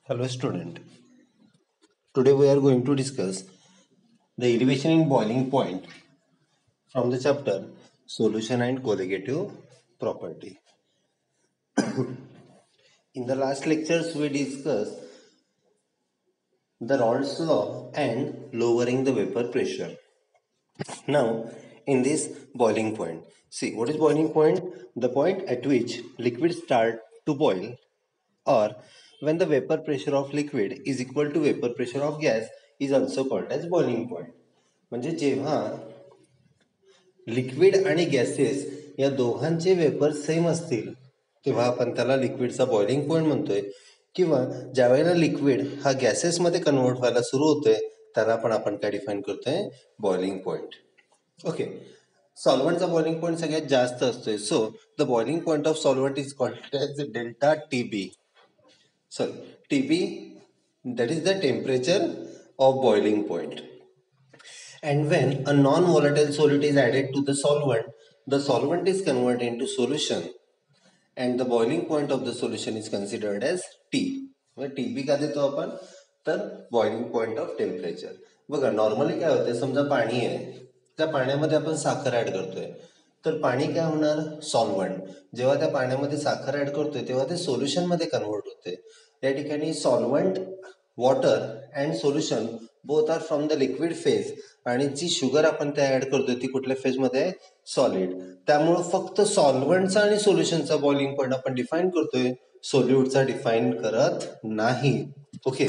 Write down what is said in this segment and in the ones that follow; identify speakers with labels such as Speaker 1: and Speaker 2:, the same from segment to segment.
Speaker 1: Hello student. Today we are going to discuss the elevation in boiling point from the chapter Solution and Colligative Property. In the last lectures we discussed the Raoult's law and lowering the vapor pressure. Now in this boiling point, see what is boiling point? The point at which liquids start to boil, or when the vapor pressure of liquid is equal to vapor pressure of gas is also called as boiling point. म्हणजे जेव्हा liquid आणि gases या दोघांचे vapour same असतील तेव्हा आपण त्याला लिक्विडचा boiling point म्हणतोय, किंवा ज्या वेळेला लिक्विड हा गॅसेस मध्ये कन्वर्ट व्हायला सुरू होतोय त्याला पण आपण काय डिफाईन करतोय? Boiling point. ओके, सॉल्व्हंटचा बॉइलिंग पॉइंट सगळ्यात जास्त असतोय. So the boiling point of solvent is called as delta TB. Sorry, TB that is the temperature of boiling point. And when a non-volatile solid is added to the solvent is converted into solution and the boiling point of the solution is considered as T. TB का देतो आपण? तर boiling point of temperature. बघा normally काय होते, समजा पाणी आहे, त्या पाण्यामध्ये आपण साखर ऍड करतोय, तर पाणी काय होणार? सॉल्व्हंट. जेव्हा त्या पाण्यामध्ये साखर ऍड करतोय तेव्हा ते सोल्युशन मध्ये कन्वर्ट होते. या ठिकाणी solvent, water and solution both are from the liquid phase, आणि जी शुगर आपण त्या ऍड करतोय ती कुठल्या फेज मध्ये आहे? सॉलिड. त्यामुळे फक्त सॉल्व्हंटचा आणि सोल्युशनचा बॉइलिंग पॉइंट आपण डिफाईन करतोय, सोल्यूटचा डिफाईन करत नाही. ओके,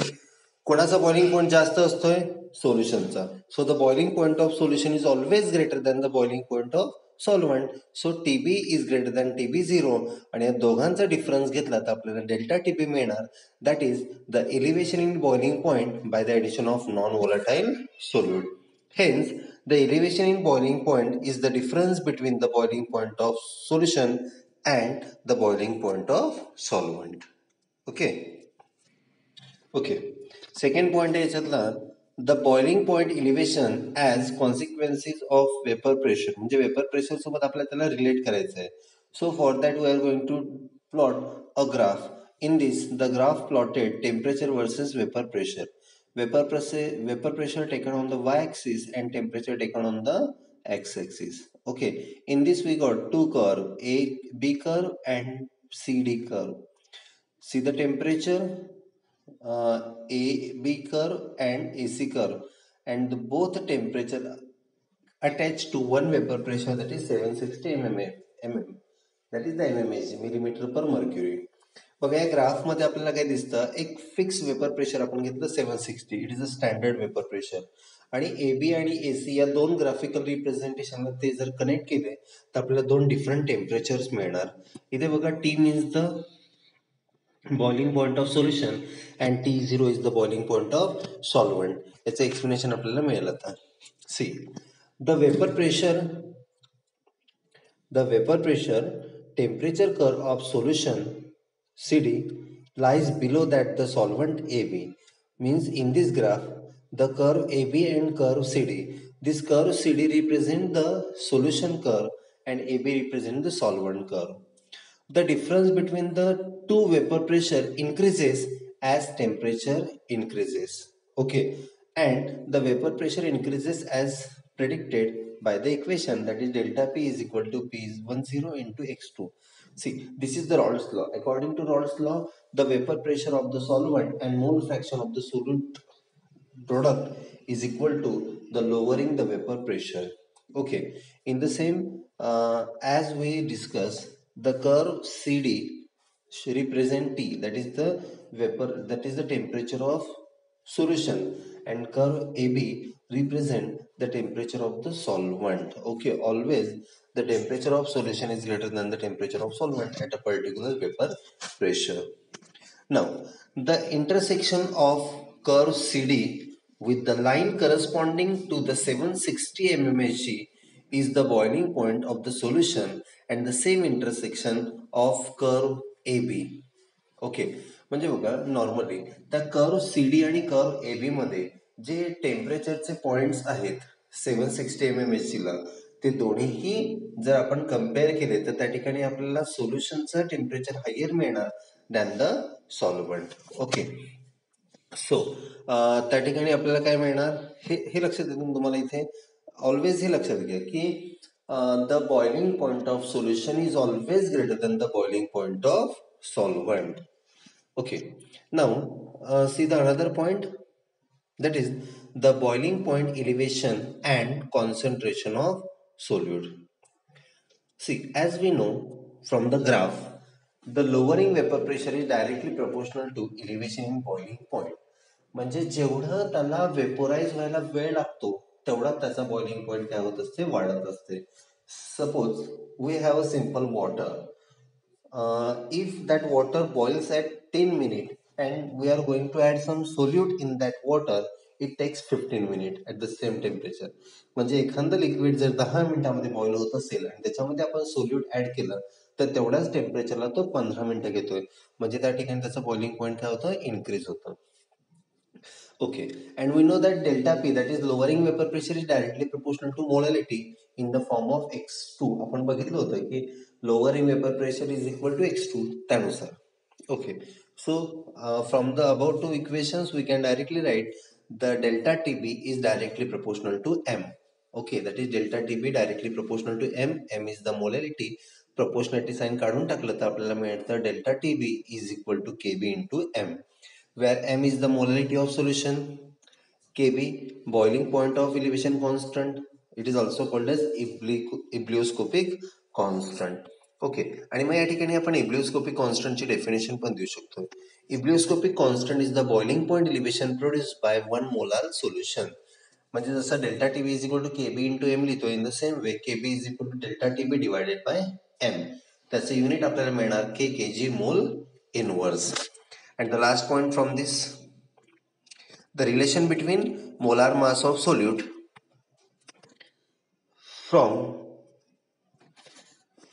Speaker 1: कोणाचा बॉइलिंग पॉइंट जास्त असतोय? सोल्युशनचा. So the boiling point of solution is always greater than the boiling point of solvent. So TB is greater than TB zero, आणि या दोघांचा डिफरन्स घेतला तर आपल्याला डेल्टा टीबी मिळणार. That is the elevation in boiling point by the addition of non volatile solute. Hence, the elevation in boiling point is the difference between the boiling point of solution and the boiling point of solvent. Okay. Okay. Second point is the boiling point elevation as consequences of vapor pressure. म्हणजे vapor pressure सोबत आपल्याला त्याला relate करायचं आहे. So for that we are going to plot a graph. In this, the graph plotted temperature versus vapor pressure. Vapor pressure taken on the y-axis and temperature taken on the x-axis. Okay. In this we got two curve, A B curve and CD curve. See the temperature, A B curve and AC curve, and both temperature attached to one vapor pressure, that is 760 mm. That is the mmHg, millimeter per mercury. बघा या graph मध्ये आपल्याला काय दिसतं, एक fix vapour pressure आपण घेतलं 760. It is a standard vapour pressure. आणि एबी आणि एसी या दोन ग्राफिकल रिप्रेझेंटेशन ते जर कनेक्ट केले तर आपल्याला दोन डिफरंट टेम्परेचर्स मिळणार. इथे बघा T means the boiling point of solution and T0 is the boiling point of solvent. याचं एक्सप्लेनेशन आपल्याला मिळेल आता. See the vapour pressure temperature curve of solution CD lies below that the solvent AB. Means in this graph, the curve AB and curve CD. This curve CD represent the solution curve and AB represent the solvent curve. The difference between the two vapor pressure increases as temperature increases. Okay, and the vapor pressure increases as predicted by the equation, that is delta P is equal to P is 10 into x2. See, this is the Raoult's law. According to Raoult's law, the vapor pressure of the solvent and mole fraction of the solute product is equal to the lowering the vapor pressure. Okay, in the same as we discussed, the curve CD represent T, that is the vapor, that is the temperature of solution, and curve AB represent the temperature of the solvent. Okay, always the temperature of solution is greater than the temperature of solvent at a particular vapor pressure. Now, the intersection of curve CD with the line corresponding to the 760 mmHg is the boiling point of the solution, and the same intersection of curve AB. Okay, म्हणजे बघा normally त्या curve CD आणि curve AB मध्ये जे टेम्परेचरचे points आहेत 760 mmHg ला, ते दोन्हीही जर आपण कम्पेअर केले तर त्या ठिकाणी आपल्याला सोल्युशनचं टेम्परेचर हायर मिळणार दॅन द सॉल्व्हंट. ओके, सो त्या ठिकाणी आपल्याला काय मिळणार हे लक्षात येतं तुम्हाला इथे. ऑलवेज हे लक्षात घ्या की the boiling point of solution is always greater than the boiling point of solvent. Okay, now see the another point, that is the boiling point elevation and concentration of solute. See, as we know from the graph, the lowering vapor pressure is directly proportional to elevation in boiling point. म्हणजे जेवढं त्याला vaporise व्हायला वेळ लागतो तेवढा त्याचा boiling point काय होत असते, वाढत असते. Suppose we have a simple water. If that water boils at 10 minutes and we are going to add some solute in that water, it takes 15 minutes at the same temperature. म्हणजे एखादं liquid जर 10 मिनिटांमध्ये boil होत असेल आणि त्याच्यामध्ये आपण solute add केलं तर तेवढ्याच टेम्परेचरला तो 15 मिनिटं घेतोय. म्हणजे त्या ठिकाणी त्याचं बॉइलिंग पॉइंट काय होतं, इन्क्रीज होतं. Okay, and we know that delta P, that is lowering vapor pressure, is directly proportional to molality in the form of X2. आपण बघितलं होतं की lowering vapor pressure is equal to X2 त्यानुसार. Okay, so from the above two equations we can directly write the delta TB is directly proportional to M. Okay, that is delta TB directly proportional to M. M is the molality. Proportionality sign काढून टाकलं तर आपल्याला मिळतं delta TB is equal to KB into M, where M is the molality of solution, Kb boiling point of elevation constant. It is also called as ebullioscopic constant. Okay, आणि मग या ठिकाणी आपण ebullioscopic constant ची definition पण देऊ शकतो. Ebullioscopic constant is the boiling point elevation produced by 1 molar solution. म्हणजे जसं delta TB is equal to KB into M लिहितो, in the same way KB is equal to delta TB divided by M. त्याचं unit आपल्याला मिळणार KG mol inverse. And the last point from this, the relation between molar mass of solute from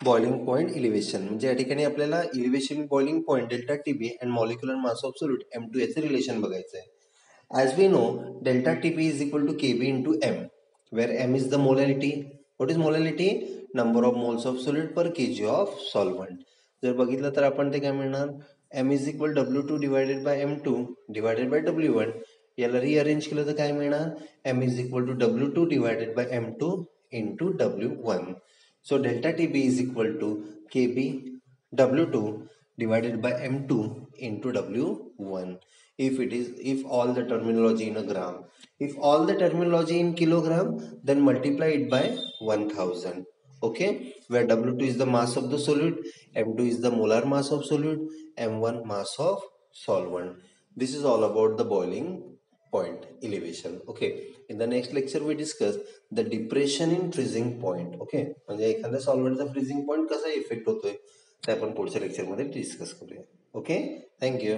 Speaker 1: boiling point elevation. म्हणजे या ठिकाणी आपल्याला elevation boiling point delta TB and molecular mass of solute M2 याचे relation बघायचं आहे. As we know, delta TB is equal to KB into M, where M is the molality. What is molality? Number of moles of solute per kg of solvent. जर बघितलं तर आपण ते काय मिळणार, M is equal W2 divided by M2 divided by W1. याला rearrange केलं तर काय मिळणार, M is equal to W2 divided by M2 into W1. So delta TB is equal to KB W2 divided by M2 into W1. If all the terminology in a gram, if all the terminology in kilogram, then multiply it by 1000. Okay, where W2 is the mass of the solute, M2 is the molar mass of solute, M1 mass of solvent. This is all about the boiling point elevation. Okay, in the next lecture we discuss the depression in freezing point. Okay, म्हणजे एखाद्या सॉल्व्हेंटचा freezing point कसा effect होतोय ते आपण पुढच्या lecture मध्ये discuss करूया. Okay, thank you.